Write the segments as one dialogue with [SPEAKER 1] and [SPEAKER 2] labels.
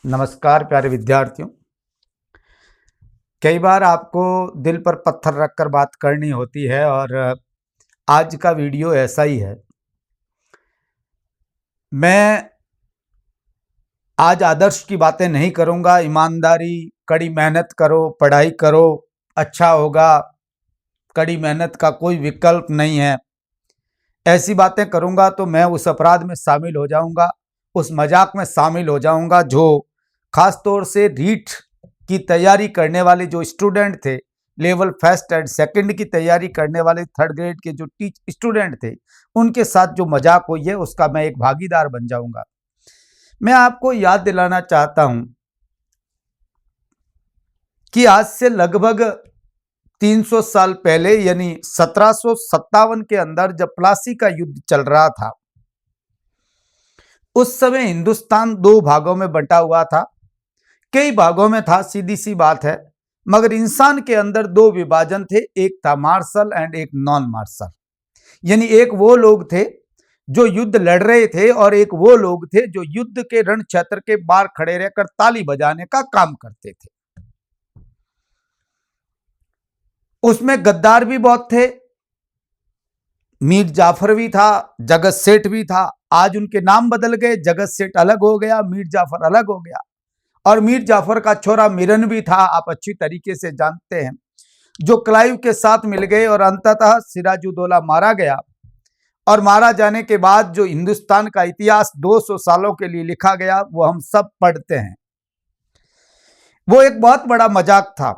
[SPEAKER 1] नमस्कार प्यारे विद्यार्थियों। कई बार आपको दिल पर पत्थर रखकर बात करनी होती है और आज का वीडियो ऐसा ही है। मैं आज आदर्श की बातें नहीं करूंगा। ईमानदारी, कड़ी मेहनत करो, पढ़ाई करो, अच्छा होगा, कड़ी मेहनत का कोई विकल्प नहीं है, ऐसी बातें करूंगा तो मैं उस अपराध में शामिल हो जाऊंगा, उस मजाक में शामिल हो जाऊंगा जो खास तौर से रीट की तैयारी करने वाले जो स्टूडेंट थे, लेवल फर्स्ट एंड सेकंड की तैयारी करने वाले थर्ड ग्रेड के जो स्टूडेंट थे, उनके साथ जो मजाक हुई है उसका मैं एक भागीदार बन जाऊंगा। मैं आपको याद दिलाना चाहता हूं कि आज से लगभग 300 साल पहले यानी 1757 के अंदर जब प्लासी का युद्ध चल रहा था, उस समय हिंदुस्तान दो भागों में बंटा हुआ था। कई भागों में था, सीधी सी बात है, मगर इंसान के अंदर दो विभाजन थे, एक था मार्शल एंड एक नॉन मार्शल। यानी एक वो लोग थे जो युद्ध लड़ रहे थे और एक वो लोग थे जो युद्ध के रण क्षेत्र के बाहर खड़े रहकर ताली बजाने का काम करते थे। उसमें गद्दार भी बहुत थे, मीर जाफर भी था, जगत सेठ भी था। आज उनके नाम बदल गए, जगत सेठ अलग हो गया, मीर जाफर अलग हो गया। और मीर जाफर का छोरा मिरन भी था, आप अच्छी तरीके से जानते हैं, जो क्लाइव के साथ मिल गए और अंततः सिराजुद्दौला मारा गया। और मारा जाने के बाद जो हिंदुस्तान का इतिहास 200 सालों के लिए लिखा गया वो हम सब पढ़ते हैं। वो एक बहुत बड़ा मजाक था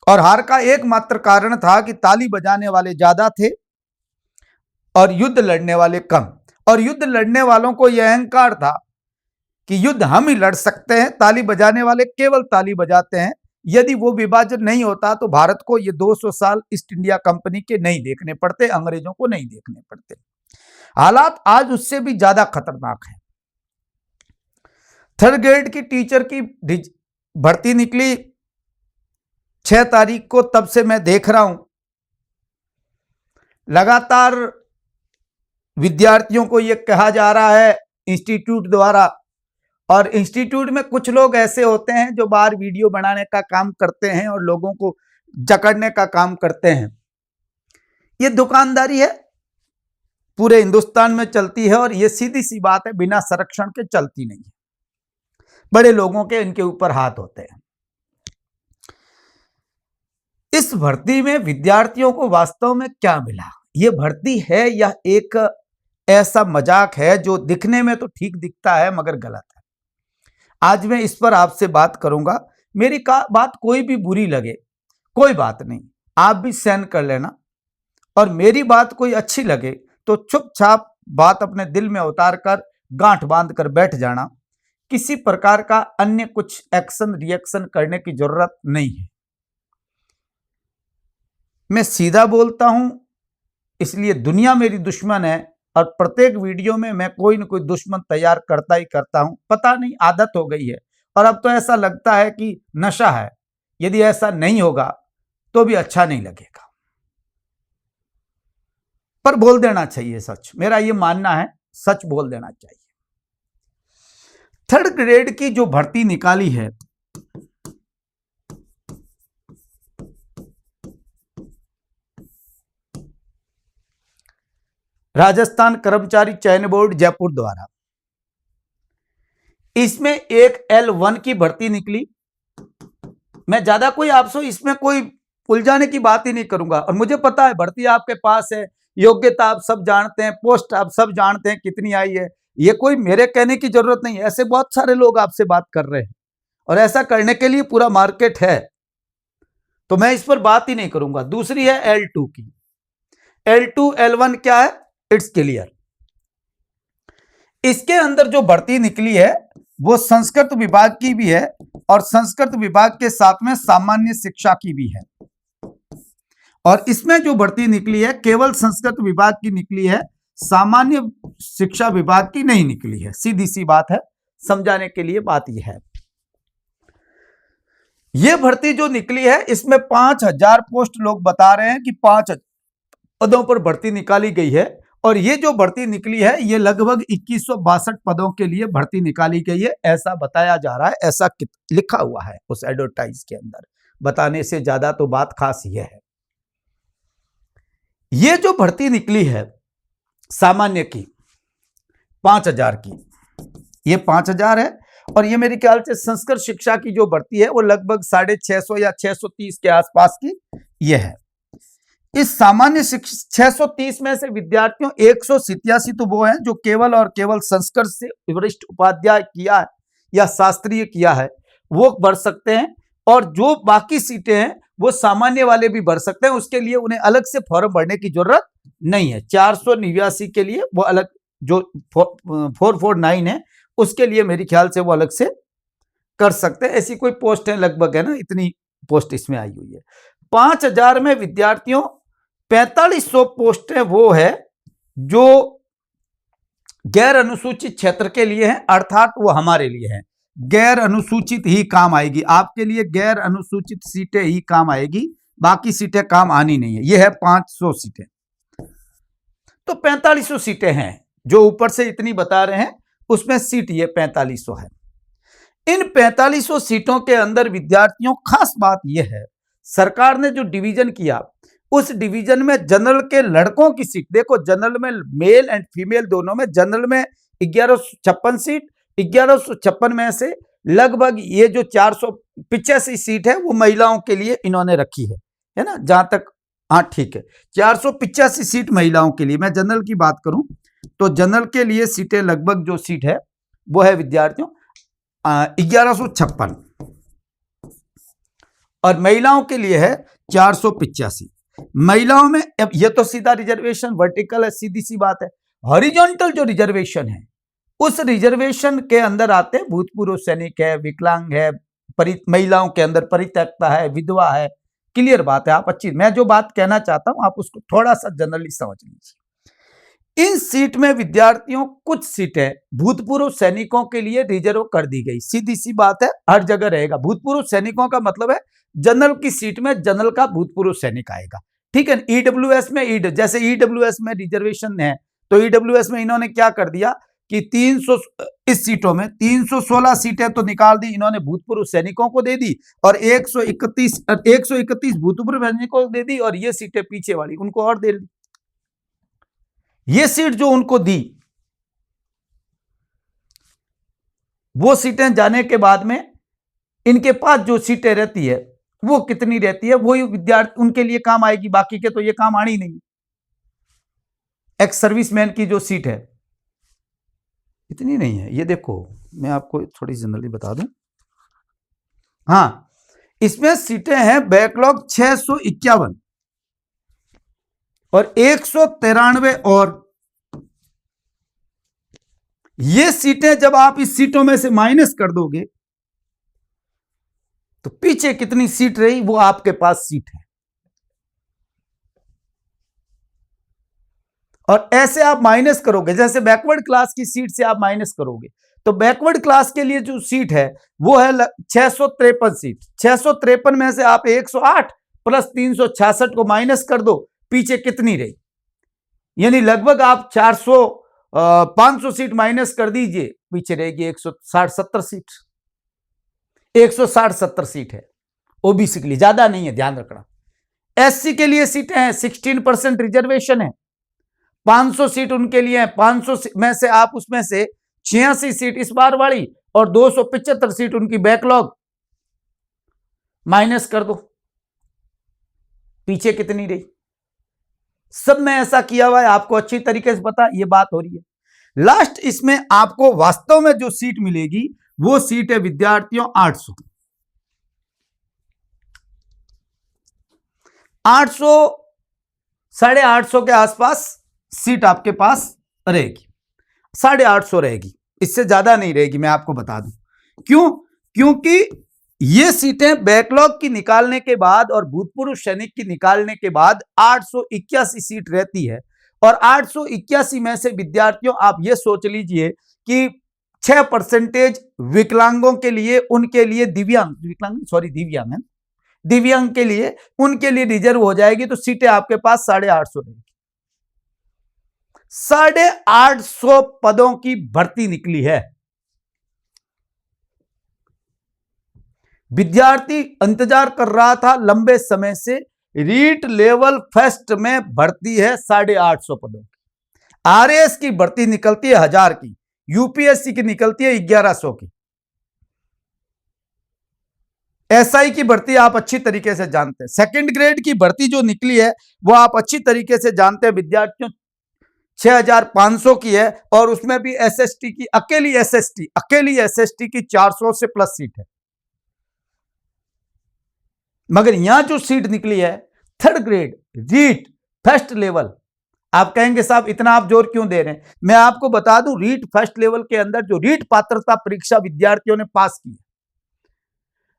[SPEAKER 1] और हार का एकमात्र कारण था कि ताली बजाने वाले ज्यादा थे और युद्ध लड़ने वाले कम। और युद्ध लड़ने वालों को यह अहंकार था कि युद्ध हम ही लड़ सकते हैं, ताली बजाने वाले केवल ताली बजाते हैं। यदि वो विभाजन नहीं होता तो भारत को ये 200 साल ईस्ट इंडिया कंपनी के नहीं देखने पड़ते, अंग्रेजों को नहीं देखने पड़ते। हालात आज उससे भी ज्यादा खतरनाक है। थर्ड ग्रेड की टीचर की भर्ती निकली 6 तारीख को, तब से मैं देख रहा हूं लगातार विद्यार्थियों को यह कहा जा रहा है इंस्टीट्यूट द्वारा, और इंस्टीट्यूट में कुछ लोग ऐसे होते हैं जो बाहर वीडियो बनाने का काम करते हैं और लोगों को जकड़ने का काम करते हैं। ये दुकानदारी है, पूरे हिंदुस्तान में चलती है और ये सीधी सी बात है, बिना संरक्षण के चलती नहीं है। बड़े लोगों के इनके ऊपर हाथ होते हैं। इस भर्ती में विद्यार्थियों को वास्तव में क्या मिला? ये भर्ती है या एक ऐसा मजाक है जो दिखने में तो ठीक दिखता है मगर गलत है? आज मैं इस पर आपसे बात करूंगा। मेरी बात कोई भी बुरी लगे कोई बात नहीं, आप भी सहन कर लेना, और मेरी बात कोई अच्छी लगे तो चुपचाप बात अपने दिल में उतार कर गांठ बांध कर बैठ जाना। किसी प्रकार का अन्य कुछ एक्शन रिएक्शन करने की जरूरत नहीं है। मैं सीधा बोलता हूं, इसलिए दुनिया मेरी दुश्मन है और प्रत्येक वीडियो में मैं कोई न कोई दुश्मन तैयार करता ही करता हूं। पता नहीं, आदत हो गई है और अब तो ऐसा लगता है कि नशा है। यदि ऐसा नहीं होगा तो भी अच्छा नहीं लगेगा, पर बोल देना चाहिए सच। मेरा यह मानना है, सच बोल देना चाहिए। थर्ड ग्रेड की जो भर्ती निकाली है, राजस्थान कर्मचारी चयन बोर्ड जयपुर द्वारा, इसमें एक L1 की भर्ती निकली। मैं ज्यादा कोई आपसे इसमें कोई उलझाने की बात ही नहीं करूंगा, और मुझे पता है भर्ती आपके पास है, योग्यता आप सब जानते हैं, पोस्ट आप सब जानते हैं कितनी आई है। ये कोई मेरे कहने की जरूरत नहीं है, ऐसे बहुत सारे लोग आपसे बात कर रहे हैं और ऐसा करने के लिए पूरा मार्केट है, तो मैं इस पर बात ही नहीं करूंगा। दूसरी है L2 की। L2 L1 क्या है, इट्स क्लियर। इसके अंदर जो भर्ती निकली है वो संस्कृत विभाग की भी है और संस्कृत विभाग के साथ में सामान्य शिक्षा की भी है। और इसमें जो भर्ती निकली है केवल संस्कृत विभाग की निकली है, सामान्य शिक्षा विभाग की नहीं निकली है। सीधी सी बात है, समझाने के लिए बात यह है। यह भर्ती जो निकली है इसमें 5000 पोस्ट लोग बता रहे हैं कि 5 पदों पर भर्ती निकाली गई है और ये जो भर्ती निकली है ये लगभग 2162 पदों के लिए भर्ती निकाली गई है, ऐसा बताया जा रहा है, ऐसा लिखा हुआ है उस एडवर्टाइज के अंदर। बताने से ज्यादा तो बात खास ये है, ये जो भर्ती निकली है सामान्य की 5000 की, ये 5000 है, और ये मेरे ख्याल से संस्कृत शिक्षा की जो भर्ती है वो लगभग 650 या 630 के आसपास की ये है। इस सामान्य 630 में से विद्यार्थियों 187 तो वो हैं जो केवल और केवल संस्कृत से वरिष्ठ उपाध्याय किया है या शास्त्रीय किया है, वो भर सकते हैं, और जो बाकी सीटें हैं वो सामान्य वाले भी भर सकते हैं, उसके लिए उन्हें अलग से फॉर्म भरने की जरूरत नहीं है। 489 के लिए वो अलग, जो 449 है उसके लिए मेरे ख्याल से वो अलग से कर सकते हैं। ऐसी कोई पोस्ट है लगभग, है ना, इतनी पोस्ट इसमें आई हुई है। 5000 में विद्यार्थियों 4500 पोस्टें वो है जो गैर अनुसूचित क्षेत्र के लिए हैं, अर्थात वो हमारे लिए हैं। गैर अनुसूचित ही काम आएगी आपके लिए, गैर अनुसूचित सीटें ही काम आएगी, बाकी सीटें काम आनी नहीं है। ये है 500 सीटें, तो 4500 सीटें हैं जो ऊपर से इतनी बता रहे हैं, उसमें सीट ये 4500 है। इन 4500 सीटों के अंदर विद्यार्थियों, खास बात यह है, सरकार ने जो डिवीजन किया उस डिवीजन में जनरल के लड़कों की सीट, देखो जनरल में मेल एंड फीमेल दोनों में, जनरल में 1156 सीट, 1156 में से लगभग ये जो 485 सीट है वो महिलाओं के लिए इन्होंने रखी है ना, जहां तक, हाँ ठीक है, 485 सीट महिलाओं के लिए। मैं जनरल की बात करूं तो जनरल के लिए सीटें लगभग जो सीट है वो है विद्यार्थियों 1156, और महिलाओं के लिए है 485। महिलाओं में अब ये तो सीधा रिजर्वेशन वर्टिकल है, सीधी सी बात है। हॉरिजॉन्टल जो रिजर्वेशन है उस रिजर्वेशन के अंदर आते हैं भूतपूर्व सैनिक है, विकलांग है, महिलाओं के अंदर परित्यक्ता है, विधवा है। क्लियर बात है, आप अच्छी, मैं जो बात कहना चाहता हूं आप उसको थोड़ा सा जनरली समझ लीजिए। इन सीट में विद्यार्थियों कुछ सीटें भूतपूर्व सैनिकों के लिए रिजर्व कर दी गई, सीधी सी बात है, हर जगह रहेगा। भूतपूर्व सैनिकों का मतलब है जनरल की सीट में जनरल का भूतपूर्व सैनिक आएगा, ठीक है। ईडब्ल्यूएस में जैसे ईडब्ल्यूएस में रिजर्वेशन है, तो ईडब्ल्यूएस में इन्होंने क्या कर दिया कि 300 इस सीटों में 316 सीटें तो निकाल दी इन्होंने, भूतपूर्व सैनिकों को दे दी, और 131 भूतपूर्व सैनिकों को दे दी, और ये सीटें पीछे वाली उनको और दे दी। ये सीट जो उनको दी, वो सीटें जाने के बाद में इनके पास जो सीटें रहती है वो कितनी रहती है, वही विद्यार्थी उनके लिए काम आएगी, बाकी के तो ये काम आनी नहीं। एक्स सर्विसमैन की जो सीट है इतनी नहीं है, ये देखो मैं आपको थोड़ी जनरली बता दूं। हाँ, इसमें सीटें हैं बैकलॉग 651 और 193, और ये सीटें जब आप इस सीटों में से माइनस कर दोगे तो पीछे कितनी सीट रही वो आपके पास सीट है, और ऐसे आप माइनस करोगे, जैसे बैकवर्ड क्लास की सीट से आप माइनस करोगे, तो बैकवर्ड क्लास के लिए जो सीट है वो है 653 सीट। 653 में से आप 108 प्लस 366 को माइनस कर दो, पीछे कितनी रही, यानी लगभग आप 500 सीट माइनस कर दीजिए, पीछे रहेगी 160-70 सीट। 160-70 सीट है ओबीसी के लिए, ज्यादा नहीं है, ध्यान रखना। एससी के लिए सीटें हैं, 16% रिजर्वेशन है, 500 सीट उनके लिए है। 500 में से आप उसमें से 86 सीट इस बार वाली और 275 सीट उनकी बैकलॉग माइनस कर दो, पीछे कितनी रही। सब में ऐसा किया हुआ है, आपको अच्छी तरीके से पता, ये बात हो रही है। लास्ट इसमें आपको वास्तव में जो सीट मिलेगी वो सीट है विद्यार्थियों 800 850 के आसपास सीट आपके पास रहेगी, 850 रहेगी, इससे ज्यादा नहीं रहेगी, मैं आपको बता दूं। क्यों? क्योंकि ये सीटें बैकलॉग की निकालने के बाद और भूतपूर्व सैनिक की निकालने के बाद 881 सीट रहती है, और 881 में से विद्यार्थियों आप ये सोच लीजिए कि 6% विकलांगों के लिए, उनके लिए दिव्यांग के लिए उनके लिए रिजर्व हो जाएगी, तो सीटें आपके पास 850 रहेगी। 850 पदों की भर्ती निकली है। विद्यार्थी इंतजार कर रहा था लंबे समय से, रीट लेवल फर्स्ट में भर्ती है 850 पदों की। आरएएस की भर्ती निकलती है 1000 की, यूपीएससी की निकलती है 1100 की। एसआई की भर्ती आप अच्छी तरीके से जानते हैं। सेकंड ग्रेड की भर्ती जो निकली है वो आप अच्छी तरीके से जानते हैं विद्यार्थियों, 6500 की है, और उसमें भी एसएसटी की अकेली एसएसटी की 400 से प्लस सीट है। मगर यहां जो सीट निकली है third grade REET first level, आप कहेंगे साहब इतना आप जोर क्यों दे रहे हैं? मैं आपको बता दूं, रीट फर्स्ट लेवल के अंदर जो रीट पात्रता परीक्षा विद्यार्थियों ने पास की,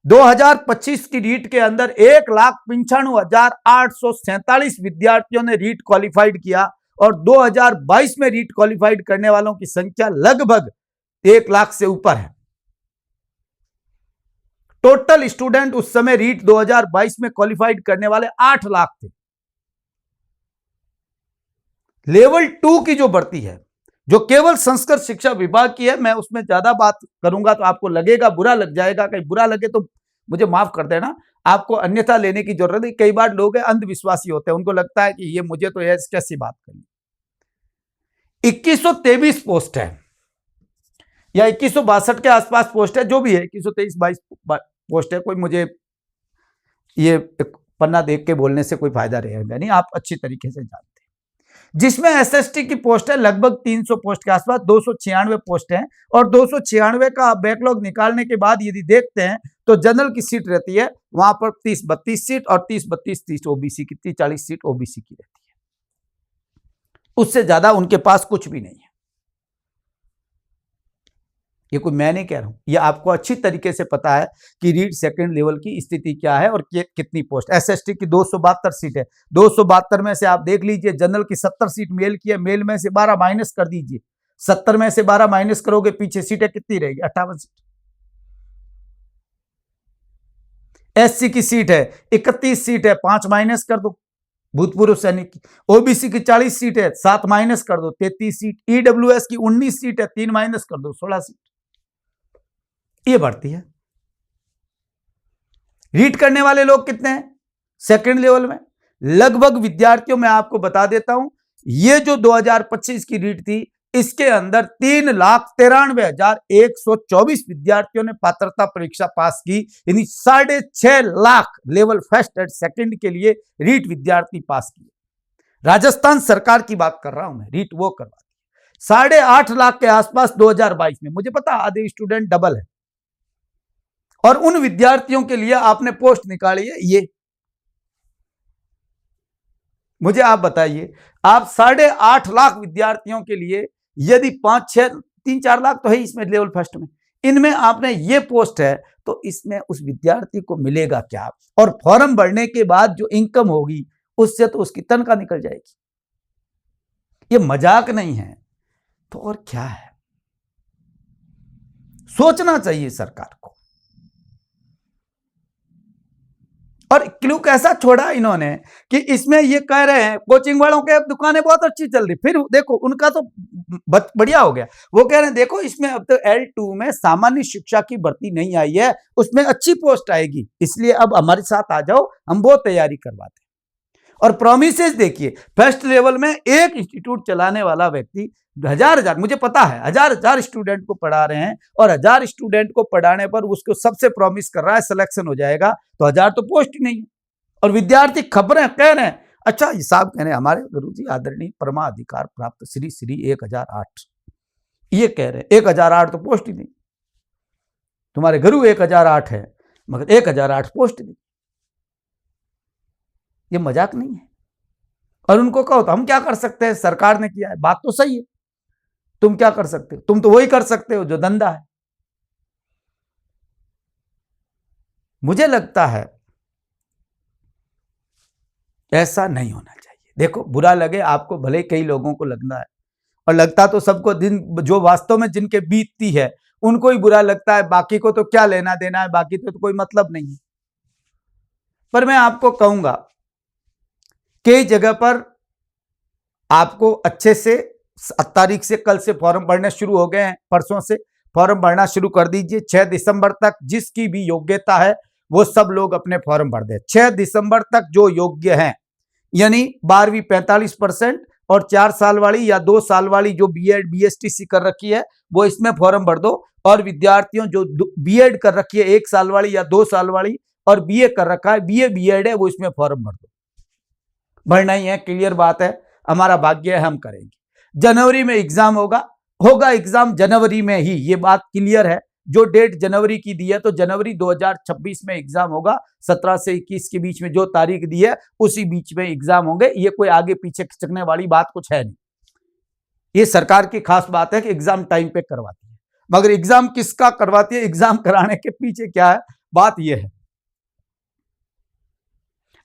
[SPEAKER 1] 2025 की रीट के अंदर 1,95,847 विद्यार्थियों ने रीट क्वालिफाइड किया, और 2022 में रीट क्वालिफाइड करने वालों की संख्या लगभग 1 लाख से ऊपर है। टोटल स्टूडेंट उस समय रीट 2022 में क्वालिफाइड करने वाले 8 लाख थे। लेवल 2 की जो भर्ती है, जो केवल संस्कृत शिक्षा विभाग की है, मैं उसमें ज्यादा बात करूंगा तो आपको लगेगा, बुरा लग जाएगा। कहीं बुरा लगे तो मुझे माफ कर देना, आपको अन्यथा लेने की जरूरत नहीं। कई बार लोग अंधविश्वासी होते हैं, उनको लगता है कि ये मुझे तो कैसी बात करनी। 2123 पोस्ट है या 2162 के आसपास पोस्ट है, जो भी है 2123-22 पोस्ट है। कोई मुझे ये पन्ना देख के बोलने से कोई फायदा रहेगा नहीं, आप अच्छी तरीके से जानते हैं। जिसमें एसएसटी की पोस्ट है लगभग 300 पोस्ट के आसपास, 296 पोस्ट हैं, और 296 का बैकलॉग निकालने के बाद यदि देखते हैं तो जनरल की सीट रहती है वहां पर 30-32 सीट, और 30-32-30 ओबीसी की, 30-40 सीट ओबीसी की रहती है। उससे ज्यादा उनके पास कुछ भी नहीं है। ये कोई मैं नहीं कह रहा हूं, ये आपको अच्छी तरीके से पता है कि रीट सेकंड लेवल की स्थिति क्या है और कितनी पोस्ट। एसएसटी की 272 सीट है, 272 में से आप देख लीजिए जनरल की 70 सीट मेल की है, मेल में से 12 माइनस कर दीजिए, 70 में से 12 माइनस करोगे, पीछे सीटें कितनी रहेगी? 58 सीट। एससी की सीट है 31 सीट है, 5 माइनस कर दो, भूतपूर्व सैनिक की। ओबीसी की 40 सीट है, 7 माइनस कर दो, 33 सीट। ईडब्ल्यूएस की 19 सीट है, 3 माइनस कर दो, 16 सीट। ये भर्ती है। रीट करने वाले लोग कितने हैं सेकंड लेवल में? लगभग विद्यार्थियों में आपको बता देता हूं, ये जो 2025 की रीट थी, इसके अंदर 3,93,124 विद्यार्थियों ने पात्रता परीक्षा पास की, यानी 6.5 lakh level first and second के लिए रीट विद्यार्थी पास किए। राजस्थान सरकार की बात कर रहा हूं मैं, रीट वो करवा दी 8.5 लाख के आसपास 2022 में। मुझे पता आधे स्टूडेंट डबल है, और उन विद्यार्थियों के लिए आपने पोस्ट निकाली है ये। मुझे आप बताइए, आप 8.5 लाख विद्यार्थियों के लिए यदि 3-4 लाख तो है इसमें लेवल फर्स्ट में, इनमें आपने ये पोस्ट है, तो इसमें उस विद्यार्थी को मिलेगा क्या? और फॉर्म भरने के बाद जो इनकम होगी उससे तो उसकी तनख्वाह निकल जाएगी। ये मजाक नहीं है तो और क्या है? सोचना चाहिए सरकार को। और क्लू कैसा छोड़ा इन्होंने कि इसमें ये कह रहे हैं कोचिंग वालों के दुकानें बहुत अच्छी चल रही, फिर देखो उनका तो बढ़िया हो गया। वो कह रहे हैं देखो इसमें अब तो L2 में सामान्य शिक्षा की भर्ती नहीं आई है, उसमें अच्छी पोस्ट आएगी, इसलिए अब हमारे साथ आ जाओ, हम वो तैयारी करवाते हैं। और प्रोमिसेस देखिए, फर्स्ट लेवल में एक इंस्टीट्यूट चलाने वाला व्यक्ति हजार मुझे पता है हजार स्टूडेंट को पढ़ा रहे हैं, और 1000 स्टूडेंट को पढ़ाने पर उसको सबसे प्रॉमिस कर रहा है सिलेक्शन हो जाएगा, तो 1000 तो पोस्ट ही नहीं है। और विद्यार्थी खबरें कह रहे हैं, अच्छा हिसाब कह रहे हैं हमारे गुरुजी आदरणीय परमाधिकार प्राप्त श्री 1008, ये कह रहे हैं 1008 तो पोस्ट ही नहीं। तुम्हारे गुरु 1008 है मगर 1008 पोस्ट नहीं। ये मजाक नहीं है। और उनको कहो तो हम क्या कर सकते हैं, सरकार ने किया है, बात तो सही है, तुम क्या कर सकते हो? तुम तो वही कर सकते हो जो धंधा है। मुझे लगता है ऐसा नहीं होना चाहिए। देखो बुरा लगे आपको, भले कई लोगों को लगना है, और लगता तो सबको, दिन जो वास्तव में जिनके बीतती है उनको ही बुरा लगता है, बाकी को तो क्या लेना देना है, बाकी तो कोई मतलब नहीं है। पर मैं आपको कहूंगा कई जगह पर आपको अच्छे से तारीख से, कल से फॉर्म भरने शुरू हो गए हैं, परसों से फॉर्म भरना शुरू कर दीजिए। 6 दिसंबर तक जिसकी भी योग्यता है वो सब लोग अपने फॉर्म भर दें। 6 दिसंबर तक जो योग्य हैं, यानी 12वीं 45% और 4 साल वाली या 2 साल वाली जो बीएड बीएसटीसी कर रखी है वो इसमें फॉर्म भर दो। और विद्यार्थियों जो बीएड कर रखी है 1 साल वाली या 2 साल वाली और बीए कर रखा है, बीए बीएड है, वो इसमें फॉर्म भर दो। भरना ही है, क्लियर बात है, हमारा भाग्य है, हम करेंगे। जनवरी में एग्जाम होगा एग्जाम जनवरी में ही, ये बात क्लियर है। जो डेट जनवरी की दी है तो जनवरी 2026 में एग्जाम होगा। 17 से 21 के बीच में जो तारीख दी है उसी बीच में एग्जाम होंगे। ये कोई आगे पीछे खिसकने वाली बात कुछ है नहीं। ये सरकार की खास बात है कि एग्जाम टाइम पे करवाती है। मगर एग्जाम किसका करवाती है, एग्जाम कराने के पीछे क्या है, बात यह है।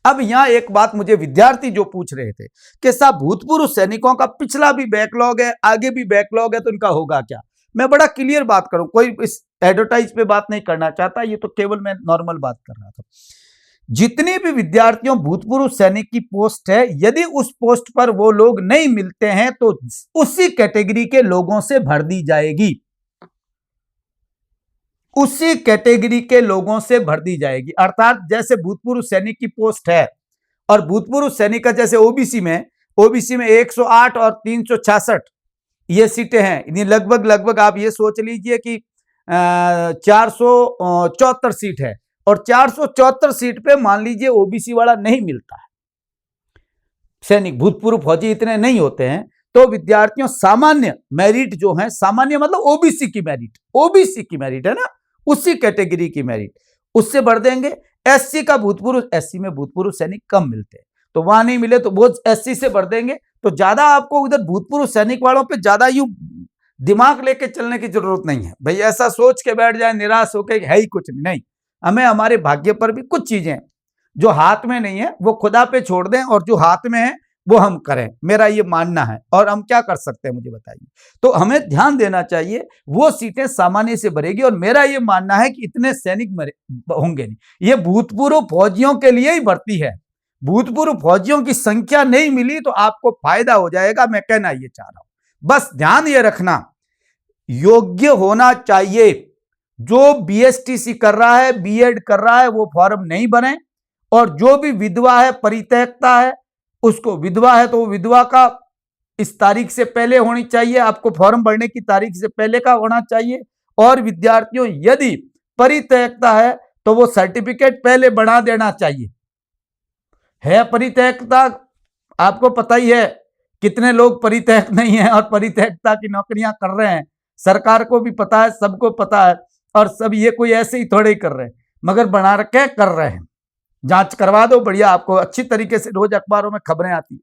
[SPEAKER 1] अब यहां एक बात मुझे विद्यार्थी जो पूछ रहे थे कि साहब भूतपूर्व सैनिकों का पिछला भी बैकलॉग है, आगे भी बैकलॉग है, तो इनका होगा क्या। मैं बड़ा क्लियर बात करूं, कोई इस एडवर्टाइज पे बात नहीं करना चाहता, ये तो केवल मैं नॉर्मल बात कर रहा था। जितने भी विद्यार्थियों भूतपूर्व सैनिक की पोस्ट है, यदि उस पोस्ट पर वो लोग नहीं मिलते हैं तो उसी कैटेगरी के लोगों से भर दी जाएगी, उसी कैटेगरी के लोगों से भर दी जाएगी। अर्थात जैसे भूतपूर्व सैनिक की पोस्ट है और भूतपूर्व सैनिक का जैसे ओबीसी में 108 और 366 ये सीटें हैं, इन्हीं लगभग आप ये सोच लीजिए कि 474 सीट है और 474 सीट पे मान लीजिए ओबीसी वाला नहीं मिलता है, सैनिक भूतपूर्व फौजी इतने नहीं होते हैं, तो विद्यार्थियों सामान्य मेरिट जो है, सामान्य मतलब ओबीसी की मेरिट है ना, उसी कैटेगरी की मेरिट उससे भर देंगे। एससी का भूतपूर्व, एससी में भूतपूर्व सैनिक कम मिलते हैं तो वहां नहीं मिले तो वो एससी से भर देंगे। तो ज्यादा आपको उधर भूतपूर्व सैनिक वालों पे ज्यादा यूं दिमाग लेके चलने की जरूरत नहीं है भाई, ऐसा सोच के बैठ जाए निराश होकर है ही कुछ नहीं। हमें हमारे भाग्य पर भी कुछ चीजें जो हाथ में नहीं है वो खुदा पे छोड़ दें और जो हाथ में है वो हम करें, मेरा ये मानना है। और हम क्या कर सकते हैं मुझे बताइए। तो हमें ध्यान देना चाहिए, वो सीटें सामान्य से भरेगी और मेरा ये मानना है कि इतने सैनिक होंगे नहीं, ये भूतपूर्व फौजियों के लिए ही भर्ती है। भूतपूर्व फौजियों की संख्या नहीं मिली तो आपको फायदा हो जाएगा, मैं कहना ये चाह रहा हूं। बस ध्यान ये रखना, योग्य होना चाहिए। जो बीएसटीसी कर रहा है, बीएड कर रहा है, वो फॉर्म नहीं भरे। और जो भी विधवा है, परित्यक्ता है, उसको, विधवा है तो वो विधवा का इस तारीख से पहले होनी चाहिए, आपको फॉर्म भरने की तारीख से पहले का होना चाहिए। और विद्यार्थियों यदि परित्यक्ता है तो वो सर्टिफिकेट पहले बना देना चाहिए। है परित्यक्ता, आपको पता ही है कितने लोग परित्यक्त नहीं है और परित्यक्ता की नौकरियां कर रहे हैं, सरकार को भी पता है, सबको पता है, और सब ये कोई ऐसे ही थोड़े ही कर रहे हैं, मगर बना रखे कर रहे हैं। जांच करवा दो, बढ़िया, आपको अच्छी तरीके से रोज अखबारों में खबरें आती,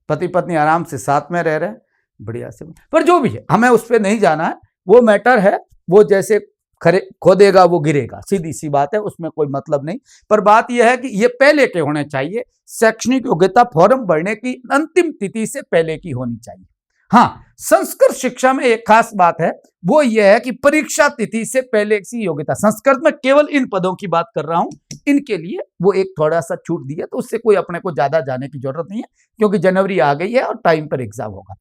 [SPEAKER 1] पति पत्नी आराम से साथ में रह रहे हैं बढ़िया से। पर जो भी है, हमें उस पर नहीं जाना है, वो मैटर है, वो जैसे खोदेगा वो गिरेगा, सीधी सी बात है, उसमें कोई मतलब नहीं। पर बात यह है कि ये पहले के होने चाहिए, शैक्षणिक योग्यता फॉर्म भरने की अंतिम तिथि से पहले की होनी चाहिए। हाँ, संस्कृत शिक्षा में एक खास बात है, वो ये है कि परीक्षा तिथि से पहले की योग्यता, संस्कृत में केवल इन पदों की बात कर रहा हूं, इनके लिए वो एक थोड़ा सा छूट दी है, तो उससे कोई अपने को ज्यादा जाने की जरूरत नहीं है, क्योंकि जनवरी आ गई है और टाइम पर एग्जाम होगा।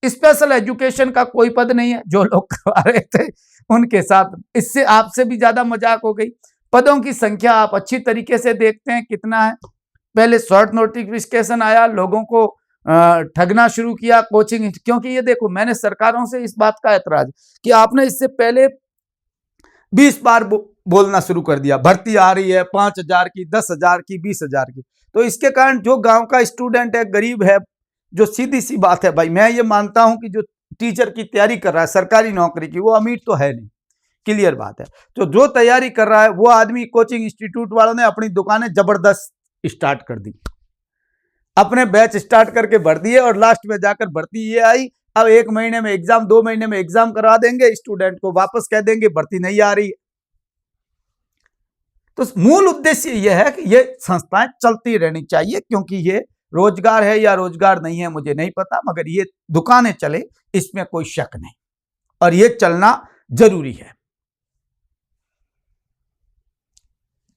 [SPEAKER 1] स्पेशल एजुकेशन का कोई पद नहीं है, जो लोग करवा रहे थे उनके साथ इससे आपसे भी ज्यादा मजाक हो गई। पदों की संख्या आप अच्छी तरीके से देखते हैं कितना है। पहले शॉर्ट नोटिफिकेशन आया, लोगों को ठगना शुरू किया कोचिंग, क्योंकि ये देखो, मैंने सरकारों से इस बात का ऐतराज कि आपने इससे पहले 20 बार बोलना शुरू कर दिया, भर्ती आ रही है 5,000 की, 10,000 की, 20,000 की। तो इसके कारण जो गांव का स्टूडेंट है, गरीब है, जो सीधी सी बात है भाई, मैं ये मानता हूं कि जो टीचर की तैयारी कर रहा है सरकारी नौकरी की, वो अमीर तो है नहीं, क्लियर बात है। तो जो तैयारी कर रहा है वो आदमी, कोचिंग इंस्टीट्यूट वालों ने अपनी दुकानें जबरदस्त स्टार्ट कर दी, अपने बैच स्टार्ट करके भर दिए, और लास्ट में जाकर भर्ती ये आई, अब 1 महीने में एग्जाम, 2 महीने में एग्जाम करवा देंगे, स्टूडेंट को वापस कह देंगे भर्ती नहीं आ रही। तो मूल उद्देश्य यह है कि ये संस्थाएं चलती रहनी चाहिए, क्योंकि ये रोजगार है या रोजगार नहीं है मुझे नहीं पता, मगर ये दुकानें चले इसमें कोई शक नहीं, और ये चलना जरूरी है।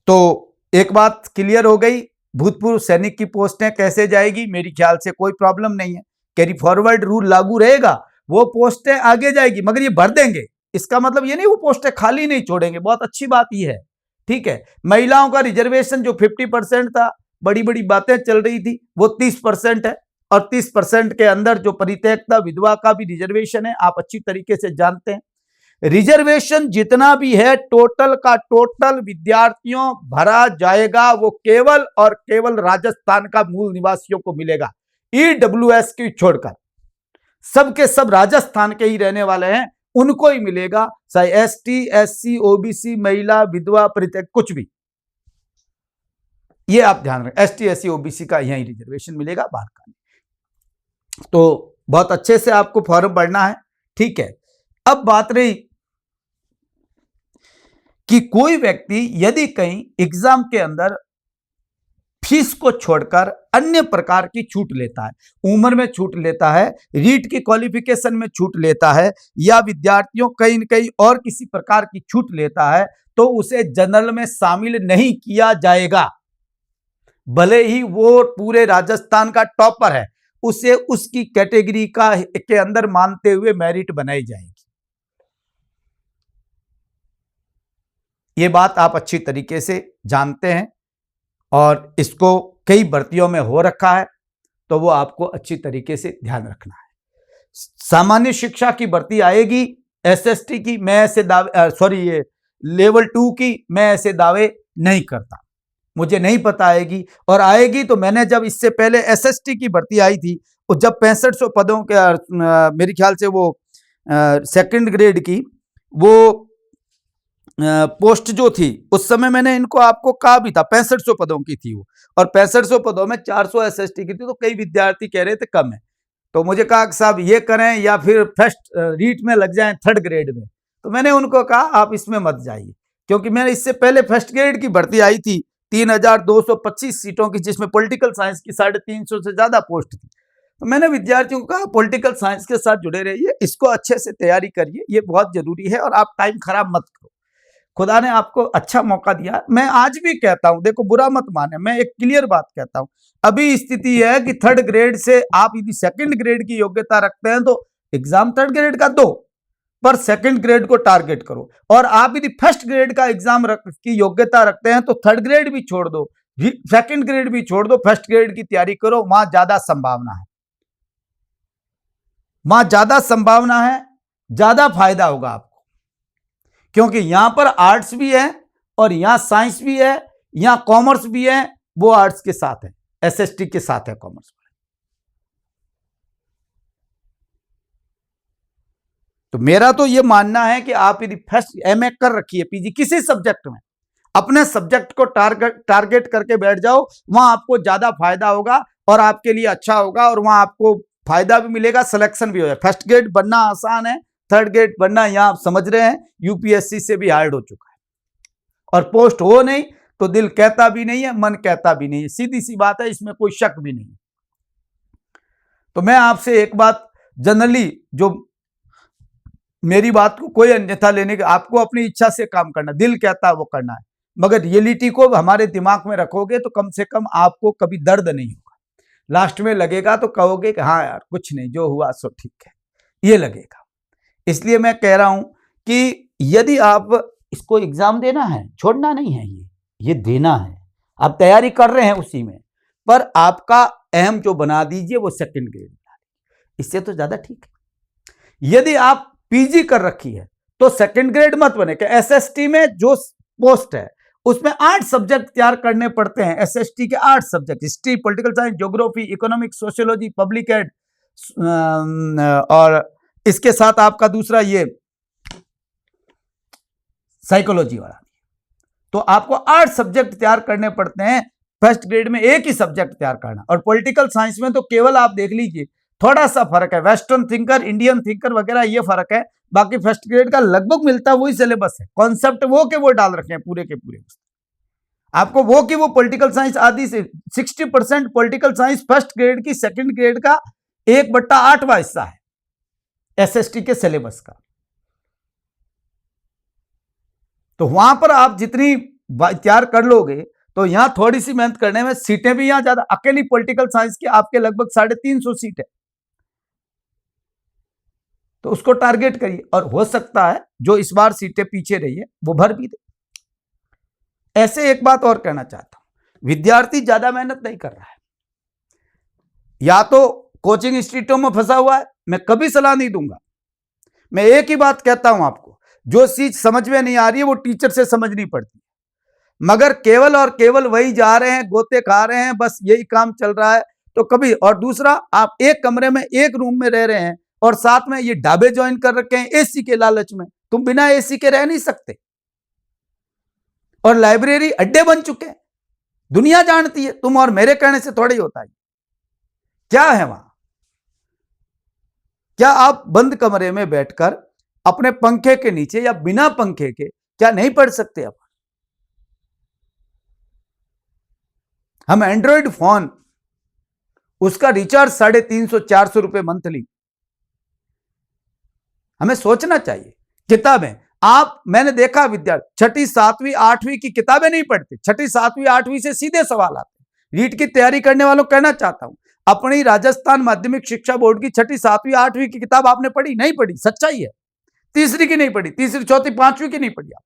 [SPEAKER 1] तो एक बात क्लियर हो गई, भूतपूर्व सैनिक की पोस्टें कैसे जाएगी, मेरी ख्याल से कोई प्रॉब्लम नहीं है, कैरी फॉरवर्ड रूल लागू रहेगा, वो पोस्टें आगे जाएगी, मगर ये भर देंगे। इसका मतलब ये नहीं वो पोस्टें खाली नहीं छोड़ेंगे। बहुत अच्छी बात ये है, ठीक है। महिलाओं का रिजर्वेशन जो 50% था, बड़ी बड़ी बातें चल रही थी, वो 30% है, और 30% के अंदर जो परित्यक्ता विधवा का भी रिजर्वेशन है, आप अच्छी तरीके से जानते हैं। रिजर्वेशन जितना भी है टोटल का टोटल विद्यार्थियों भरा जाएगा, वो केवल और केवल राजस्थान का मूल निवासियों को मिलेगा। ईडब्ल्यूएस की छोड़कर सबके सब राजस्थान के ही रहने वाले हैं, उनको ही मिलेगा, चाहे एसटी, एससी, ओबीसी, महिला, विधवा, परित्यक्त, कुछ भी। ये आप ध्यान रखें, एसटी, एससी, ओबीसी का यही रिजर्वेशन मिलेगा, बाहर का नहीं। तो बहुत अच्छे से आपको फॉर्म भरना है, ठीक है। अब बात रही कि कोई व्यक्ति यदि कहीं एग्जाम के अंदर फीस को छोड़कर अन्य प्रकार की छूट लेता है, उम्र में छूट लेता है, रीट की क्वालिफिकेशन में छूट लेता है, या विद्यार्थियों कहीं न कहीं और किसी प्रकार की छूट लेता है, तो उसे जनरल में शामिल नहीं किया जाएगा। भले ही वो पूरे राजस्थान का टॉपर है, उसे उसकी कैटेगरी के अंदर मानते हुए मेरिट बनाई जाएगी। ये बात आप अच्छी तरीके से जानते हैं, और इसको कई भर्तियों में हो रखा है, तो वो आपको अच्छी तरीके से ध्यान रखना है। सामान्य शिक्षा की भर्ती आएगी, एसएसटी की मैं ऐसे दावे ये लेवल 2 की मैं ऐसे दावे नहीं करता, मुझे नहीं पता आएगी, और आएगी तो मैंने जब इससे पहले एसएसटी की भर्ती आई थी, और जब 6500 पदों के मेरे ख्याल से वो सेकंड ग्रेड की वो पोस्ट जो थी, उस समय मैंने इनको आपको कहा भी था 6500 पदों की थी वो, और 6500 पदों में 400 एसएसटी की थी, तो कई विद्यार्थी कह रहे थे कम है। तो मुझे कहा कि साहब ये करें या फिर फर्स्ट रीट में लग जाएं, थर्ड ग्रेड में। तो मैंने उनको कहा आप इसमें मत जाइए, क्योंकि मैंने इससे पहले फर्स्ट ग्रेड की भर्ती आई थी 3225 सीटों की, जिसमें पॉलिटिकल साइंस की 350 से ज्यादा पोस्ट थी। तो मैंने विद्यार्थियों को कहा पॉलिटिकल साइंस के साथ जुड़े रहिए, इसको अच्छे से तैयारी करिए, ये बहुत जरूरी है, और आप टाइम खराब मत करो। खुदा ने आपको अच्छा मौका दिया। मैं आज भी कहता हूं, देखो बुरा मत माने, मैं एक क्लियर बात कहता हूं, अभी स्थिति है कि थर्ड ग्रेड से आप यदि सेकंड ग्रेड की योग्यता रखते हैं तो एग्जाम थर्ड ग्रेड का दो, पर सेकंड ग्रेड को टारगेट करो, और आप यदि फर्स्ट ग्रेड का एग्जाम की योग्यता रखते हैं तो थर्ड ग्रेड भी छोड़ दो, सेकंड ग्रेड भी छोड़ दो, फर्स्ट ग्रेड की तैयारी करो, वहां ज्यादा संभावना है, वहां ज्यादा संभावना है, ज्यादा फायदा होगा आपको, क्योंकि यहां पर आर्ट्स भी है और यहां साइंस भी है, यहां कॉमर्स भी है, वो आर्ट्स के साथ है, एसएसटी के साथ है कॉमर्स। तो मेरा तो ये मानना है कि आप यदि फर्स्ट एमए कर रखी है, पीजी किसी सब्जेक्ट में, अपने सब्जेक्ट को टारगेट करके बैठ जाओ, वहां आपको ज्यादा फायदा होगा और आपके लिए अच्छा होगा, और वहां आपको फायदा भी मिलेगा, सिलेक्शन भी हो जाए। फर्स्ट ग्रेड बनना आसान है, थर्ड ग्रेड बनना यहां आप समझ रहे हैं यूपीएससी से भी हार्ड हो चुका है, और पोस्ट हो नहीं तो दिल कहता भी नहीं है, मन कहता भी नहीं है, सीधी सी बात है, इसमें कोई शक भी नहीं। तो मैं आपसे एक बात जनरली, जो मेरी बात को कोई अन्यथा लेने के, आपको अपनी इच्छा से काम करना, दिल कहता है वो करना है, मगर रियलिटी को हमारे दिमाग में रखोगे तो कम से कम आपको कभी दर्द नहीं होगा, लास्ट में लगेगा तो कहोगे कि हाँ यार कुछ नहीं, जो हुआ सो ठीक है, ये लगेगा। इसलिए मैं कह रहा हूं कि यदि आप इसको एग्जाम देना है, छोड़ना नहीं है, ये देना है, आप तैयारी कर रहे हैं उसी में, पर आपका अहम जो बना दीजिए वो सेकंड ग्रेड बना दीजिए, इससे तो ज्यादा ठीक है। यदि आप पीजी कर रखी है तो सेकंड ग्रेड मत बने, कि एसएसटी में जो पोस्ट है उसमें 8 सब्जेक्ट तैयार करने पड़ते हैं, एसएसटी के 8 subject, history, political science, geography, economics, sociology, public ad, और इसके साथ आपका दूसरा ये साइकोलॉजी वाला। तो आपको 8 सब्जेक्ट तैयार करने पड़ते हैं, फर्स्ट ग्रेड में एक ही सब्जेक्ट तैयार करना, और पॉलिटिकल साइंस में तो केवल आप देख लीजिए थोड़ा सा फर्क है, वेस्टर्न थिंकर, इंडियन थिंकर वगैरह ये फर्क है, बाकी फर्स्ट ग्रेड का लगभग मिलता वही सिलेबस है, कॉन्सेप्ट वो के वो डाल रखे हैं पूरे के पूरे। आपको वो कि वो पॉलिटिकल साइंस आदि से 60% पॉलिटिकल साइंस फर्स्ट ग्रेड की सेकंड ग्रेड का 1/8वां हिस्सा है एसएसटी के सिलेबस का। तो वहां पर आप जितनी तैयार कर लोगे तो यहां थोड़ी सी मेहनत करने में सीटें भी यहां ज्यादा, अकेली पॉलिटिकल साइंस की आपके लगभग 350 सीट है, तो उसको टारगेट करिए, और हो सकता है जो इस बार सीटें पीछे रही है वो भर भी दे। ऐसे एक बात और कहना चाहता हूं, विद्यार्थी ज्यादा मेहनत नहीं कर रहा है, या तो कोचिंग इंस्टीट्यूटों में फंसा हुआ है। मैं कभी सलाह नहीं दूंगा, मैं एक ही बात कहता हूं आपको, जो चीज समझ में नहीं आ रही है वो टीचर से समझनी पड़ती है। मगर केवल और केवल वही जा रहे हैं, गोते खा रहे हैं, बस यही काम चल रहा है, तो कभी। और दूसरा, आप एक कमरे में एक रूम में रह रहे हैं और साथ में ये ढाबे ज्वाइन कर रखे हैं एसी के लालच में, तुम बिना एसी के रह नहीं सकते। और लाइब्रेरी अड्डे बन चुके हैं, दुनिया जानती है, तुम और मेरे कहने से थोड़ा ही होता है। क्या है वहां? क्या आप बंद कमरे में बैठकर अपने पंखे के नीचे या बिना पंखे के क्या नहीं पढ़ सकते? आप हम एंड्रॉइड फोन, उसका रिचार्ज 350-400 रुपए मंथली। हमें सोचना चाहिए। किताबें, आप, मैंने देखा विद्यार्थी 6ठी 7वीं 8वीं की किताबें नहीं पढ़ते, 6ठी 7वीं 8वीं से सीधे सवाल आते। रीट की तैयारी करने वालों को कहना चाहता हूं, अपनी राजस्थान माध्यमिक शिक्षा बोर्ड की 6ठी 7वीं 8वीं की किताब आपने पढ़ी? नहीं पढ़ी, सच्चाई है। तीसरी की नहीं पढ़ी, तीसरी चौथी 5वीं की नहीं पढ़ी आप।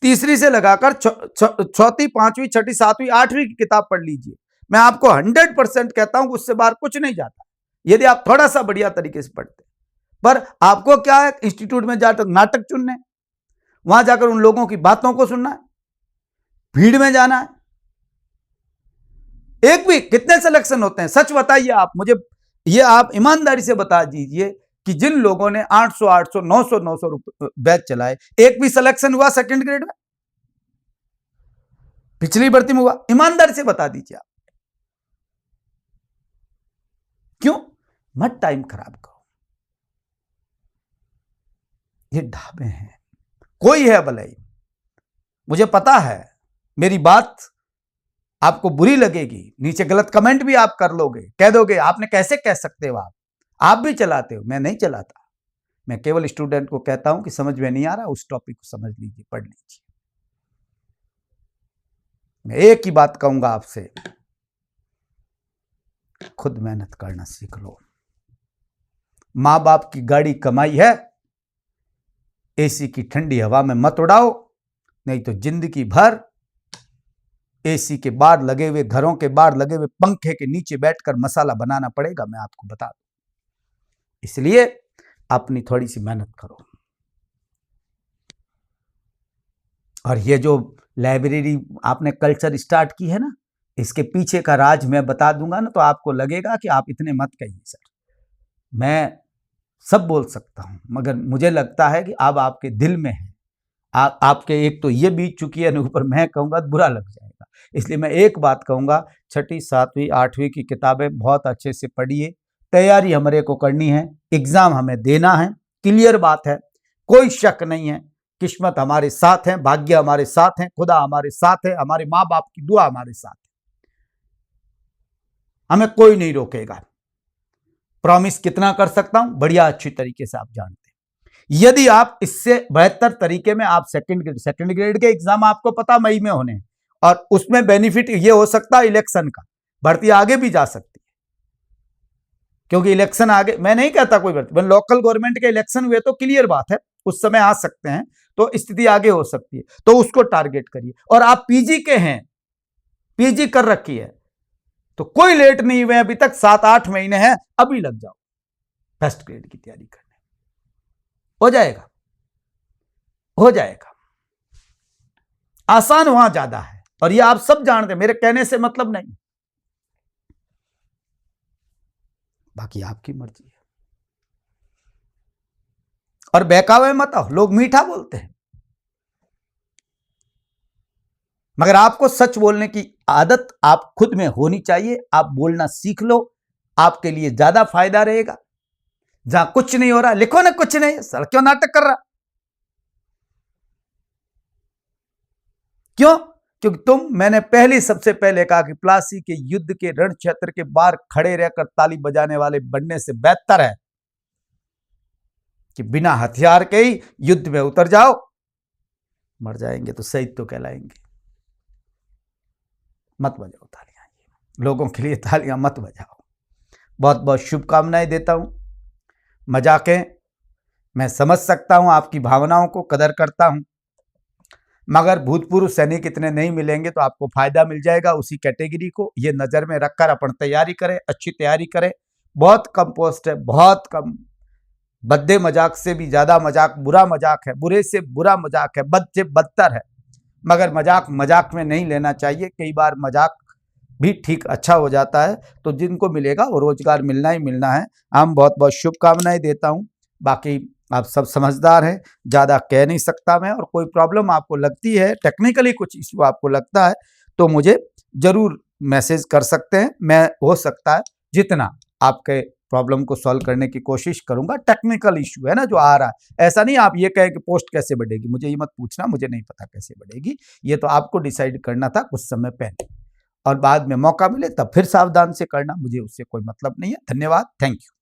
[SPEAKER 1] तीसरी से लगाकर चौथी 5वीं 6ठी 7वीं 8वीं की किताब पढ़ लीजिए। मैं आपको 100% कहता हूं, उससे बाहर कुछ नहीं जाता, यदि आप थोड़ा सा बढ़िया तरीके से पढ़ते। पर आपको क्या है, इंस्टीट्यूट में जाकर नाटक चुनने, वहां जाकर उन लोगों की बातों को सुनना है, भीड़ में जाना है। एक भी कितने सिलेक्शन होते हैं? सच बताइए आप मुझे, ये आप ईमानदारी से बता दीजिए कि जिन लोगों ने 800 800 900 900 बैच चलाए, एक भी सिलेक्शन हुआ सेकंड ग्रेड में? पिछली भर्ती में हुआ? ईमानदारी से बता दीजिए आप। क्यों? मत टाइम खराब करो। ये ढाबे हैं, कोई है भलाई, मुझे पता है मेरी बात आपको बुरी लगेगी, नीचे गलत कमेंट भी आप कर लोगे, कह दोगे आपने कैसे कह सकते हो, आप भी चलाते हो। मैं नहीं चलाता, मैं केवल स्टूडेंट को कहता हूं कि समझ में नहीं आ रहा, उस टॉपिक को समझ लीजिए, पढ़ लीजिए। मैं एक ही बात कहूंगा आपसे, खुद मेहनत करना सीख लो। मां बाप की गाड़ी कमाई है, एसी की ठंडी हवा में मत उड़ाओ, नहीं तो जिंदगी भर एसी के बाहर लगे हुए, घरों के बाहर लगे हुए पंखे के नीचे बैठकर मसाला बनाना पड़ेगा, मैं आपको बता दूं। इसलिए अपनी थोड़ी सी मेहनत करो। और ये जो लाइब्रेरी आपने कल्चर स्टार्ट की है ना, इसके पीछे का राज मैं बता दूंगा ना, तो आपको लगेगा कि आप इतने मत कहिए सर, मैं सब बोल सकता हूं, मगर मुझे लगता है कि अब आपके दिल में है। आपके एक तो ये बीत चुकी है, ऊपर मैं कहूंगा तो बुरा लग जाएगा। इसलिए मैं एक बात कहूंगा, 6ठी 7वीं 8वीं की किताबें बहुत अच्छे से पढ़िए। तैयारी हमारे को करनी है, एग्जाम हमें देना है, क्लियर बात है, कोई शक नहीं है। किस्मत हमारे साथ है, भाग्य हमारे साथ है, खुदा हमारे साथ है, हमारे माँ बाप की दुआ हमारे साथ है, हमें कोई नहीं रोकेगा। प्रॉमिस कितना कर सकता हूं, बढ़िया अच्छी तरीके से आप जानते हैं। यदि आप इससे बेहतर तरीके में आप सेकंड ग्रेड के एग्जाम आपको पता मई में होने हैं, और उसमें बेनिफिट ये हो सकता है इलेक्शन का, भर्ती आगे भी जा सकती है, क्योंकि इलेक्शन आगे, मैं नहीं कहता कोई भर्ती, लोकल गवर्नमेंट के इलेक्शन हुए तो क्लियर बात है, उस समय आ सकते हैं, तो स्थिति आगे हो सकती है, तो उसको टारगेट करिए। और आप पीजी के हैं, पीजी कर रखी है, तो कोई लेट नहीं हुए, अभी तक 7-8 महीने हैं, अभी लग जाओ फर्स्ट ग्रेड की तैयारी करने, हो जाएगा, हो जाएगा। आसान वहां ज्यादा है, और ये आप सब जानते हैं, मेरे कहने से मतलब नहीं, बाकी आपकी मर्जी है। और बहकावे मत आओ, लोग मीठा बोलते हैं, मगर आपको सच बोलने की आदत आप खुद में होनी चाहिए। आप बोलना सीख लो, आपके लिए ज्यादा फायदा रहेगा। जहां कुछ नहीं हो रहा, लिखो ना कुछ नहीं, सर क्यों नाटक कर रहा? क्यों? क्योंकि मैंने सबसे पहले कहा कि प्लासी के युद्ध के रण क्षेत्र के बाहर खड़े रहकर ताली बजाने वाले बनने से बेहतर है कि बिना हथियार के ही युद्ध में उतर जाओ, मर जाएंगे तो शहीद तो कहलाएंगे। मत बजाओ तालियां, लोगों के लिए तालियां मत बजाओ। बहुत बहुत शुभकामनाएं देता हूं। मजाकें, मैं समझ सकता हूं, आपकी भावनाओं को कदर करता हूं, मगर भूतपूर्व सैनिक इतने नहीं मिलेंगे तो आपको फायदा मिल जाएगा उसी कैटेगरी को। ये नजर में रखकर अपन तैयारी करें, अच्छी तैयारी करें। बहुत कम पोस्ट है, बहुत कम। बद्दे मजाक से भी ज्यादा मजाक बुरा मजाक है, बुरे से बुरा मजाक है, बद से बदतर है। मगर मजाक मजाक में नहीं लेना चाहिए। कई बार मजाक भी ठीक अच्छा हो जाता है। तो जिनको मिलेगा वो रोजगार मिलना ही मिलना है। हम बहुत बहुत शुभकामनाएं देता हूं। बाकी आप सब समझदार हैं, ज़्यादा कह नहीं सकता मैं। और कोई प्रॉब्लम आपको लगती है, टेक्निकली कुछ इशू आपको लगता है, तो मुझे ज़रूर मैसेज कर सकते हैं। मैं हो सकता है जितना आपके प्रॉब्लम को सॉल्व करने की कोशिश करूंगा। टेक्निकल इशू है ना जो आ रहा है, ऐसा नहीं आप ये कहे कि पोस्ट कैसे बढ़ेगी, मुझे ये मत पूछना, मुझे नहीं पता कैसे बढ़ेगी। ये तो आपको डिसाइड करना था कुछ समय पहले, और बाद में मौका मिले तब फिर सावधान से करना, मुझे उससे कोई मतलब नहीं है। धन्यवाद, थैंक यू।